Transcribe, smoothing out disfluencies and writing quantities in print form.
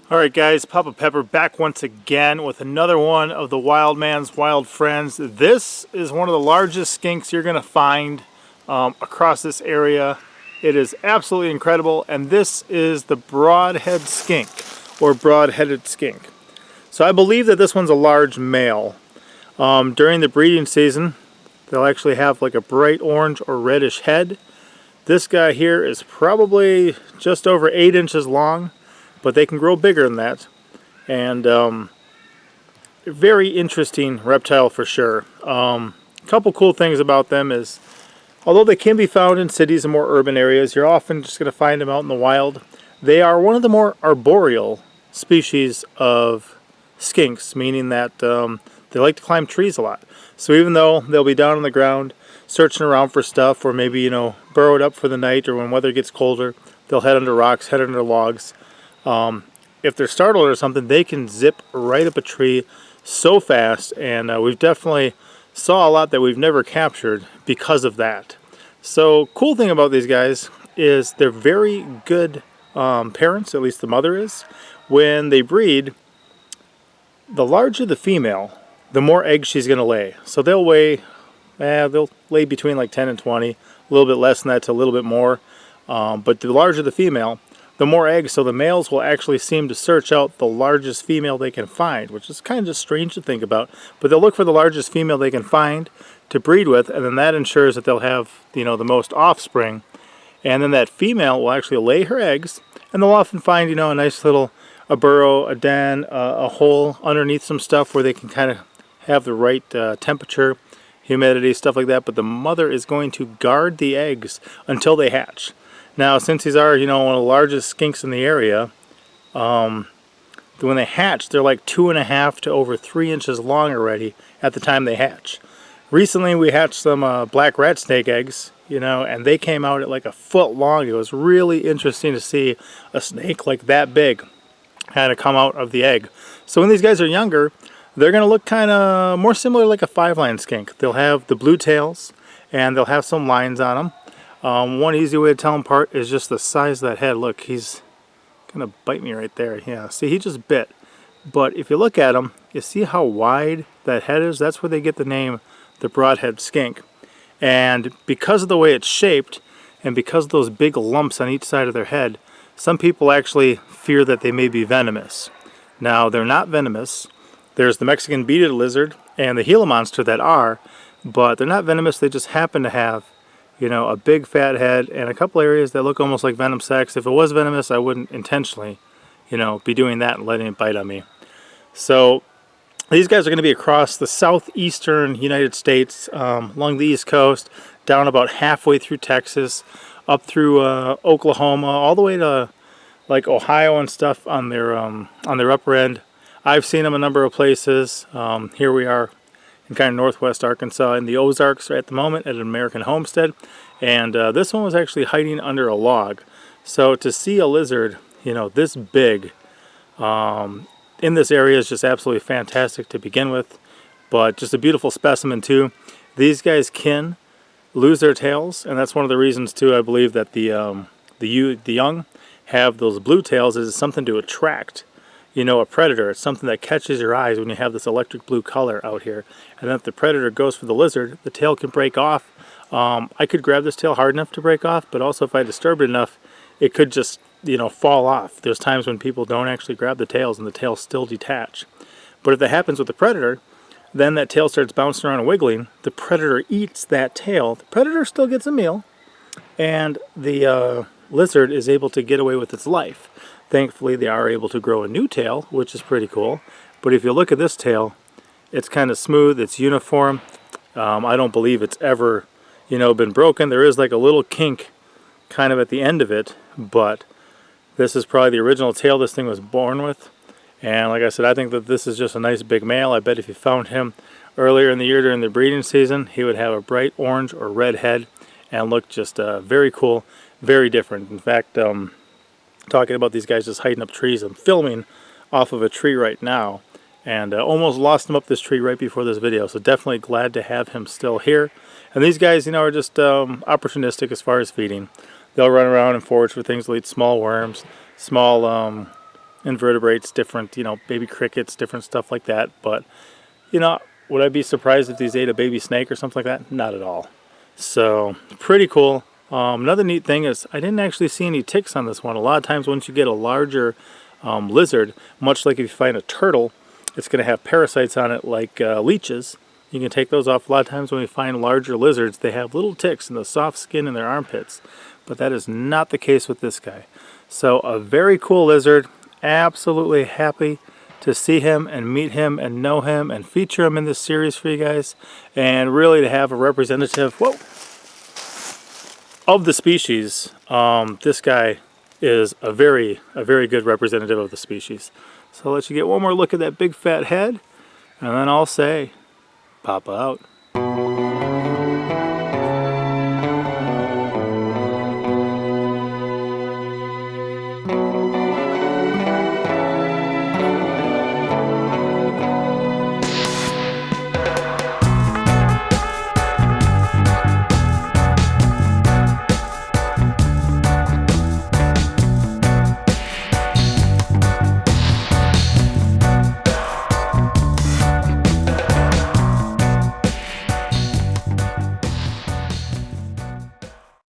Alright guys, Papa Pepper back once again with another one of the Wild Man's Wild Friends. This is one of the largest skinks you're going to find across this area. It is absolutely incredible, and this is the Broadhead Skink, or Broad-headed Skink. So I believe that this one's a large male. During the breeding season, they'll actually have like a bright orange or reddish head. This guy here is probably just over 8 inches long, but they can grow bigger than that. And very interesting reptile for sure. A couple cool things about them is, although they can be found in cities and more urban areas, you're often just going to find them out in the wild. They are one of the more arboreal species of skinks, meaning that they like to climb trees a lot. So even though they'll be down on the ground searching around for stuff, or maybe, you know, burrowed up for the night, or when weather gets colder, they'll head under rocks, head under logs. If they're startled or something, they can zip right up a tree so fast, and we've definitely saw a lot that we've never captured because of that. So cool thing about these guys is they're very good parents, at least the mother is. When they breed, the larger the female, the more eggs she's going to lay. So they'll lay between like 10 and 20, a little bit less than that to a little bit more. But the larger the female, the more eggs, so the males will actually seem to search out the largest female they can find, which is kind of strange to think about. But they'll look for the largest female they can find to breed with, and then that ensures that they'll have, you know, the most offspring. And then that female will actually lay her eggs, and they'll often find, you know, a nice little burrow, a den, a hole underneath some stuff where they can kind of have the right temperature, humidity, stuff like that. But the mother is going to guard the eggs until they hatch. Now, since these are, you know, one of the largest skinks in the area, when they hatch, they're like 2.5 to over 3 inches long already at the time they hatch. Recently, we hatched some black rat snake eggs, you know, and they came out at like a foot long. It was really interesting to see a snake like that big kind of come out of the egg. So when these guys are younger, they're going to look kind of more similar like a 5-line skink. They'll have the blue tails, and they'll have some lines on them. One easy way to tell them apart is just the size of that head. Look, he's gonna bite me right there. Yeah, see, he just bit. But if you look at him, you see how wide that head is? That's where they get the name the Broadhead Skink. And because of the way it's shaped, and because of those big lumps on each side of their head, some people actually fear that they may be venomous. Now, they're not venomous. There's the Mexican beaded lizard and the Gila monster that are, but they're not venomous. They just happen to have, you know, a big fat head and a couple areas that look almost like venom sacs. If it was venomous, I wouldn't intentionally, you know, be doing that and letting it bite on me. So these guys are going to be across the southeastern United States, along the East Coast, down about halfway through Texas, up through Oklahoma, all the way to like Ohio and stuff on their upper end. I've seen them a number of places. Here we are in kind of northwest Arkansas in the Ozarks at the moment at An American Homestead, and this one was actually hiding under a log. So to see a lizard, you know, this big in this area is just absolutely fantastic to begin with, but just a beautiful specimen too. These guys can lose their tails, and that's one of the reasons too, I believe, that the young have those blue tails, is something to attract, you know, a predator. It's something that catches your eyes when you have this electric blue color out here. And then if the predator goes for the lizard, the tail can break off. I could grab this tail hard enough to break off, but also if I disturb it enough, it could just, you know, fall off. There's times when people don't actually grab the tails and the tails still detach. But if that happens with the predator, then that tail starts bouncing around and wiggling. The predator eats that tail. The predator still gets a meal, and the lizard is able to get away with its life. Thankfully, they are able to grow a new tail, which is pretty cool. But if you look at this tail, it's kind of smooth, it's uniform. I don't believe it's ever, you know, been broken. There is like a little kink kind of at the end of it, but this is probably the original tail this thing was born with. And like I said, I think that this is just a nice big male. I bet if you found him earlier in the year during the breeding season, he would have a bright orange or red head and look just very cool, very different. In fact, talking about these guys just hiding up trees, I'm filming off of a tree right now, and almost lost him up this tree right before this video, so definitely glad to have him still here. And these guys, you know, are just opportunistic as far as feeding. They'll run around and forage for things. They'll eat small worms, small invertebrates, different, baby crickets, different stuff like that. But, would I be surprised if these ate a baby snake or something like that? Not at all. So, pretty cool. Another neat thing is I didn't actually see any ticks on this one. A lot of times once you get a larger lizard, much like if you find a turtle, it's going to have parasites on it like leeches. You can take those off. A lot of times when we find larger lizards, they have little ticks in the soft skin in their armpits. But that is not the case with this guy. So a very cool lizard. Absolutely happy to see him and meet him and know him and feature him in this series for you guys. And really to have a representative of the species. This guy is a very good representative of the species. So I'll let you get one more look at that big fat head. And then I'll say, Papa out.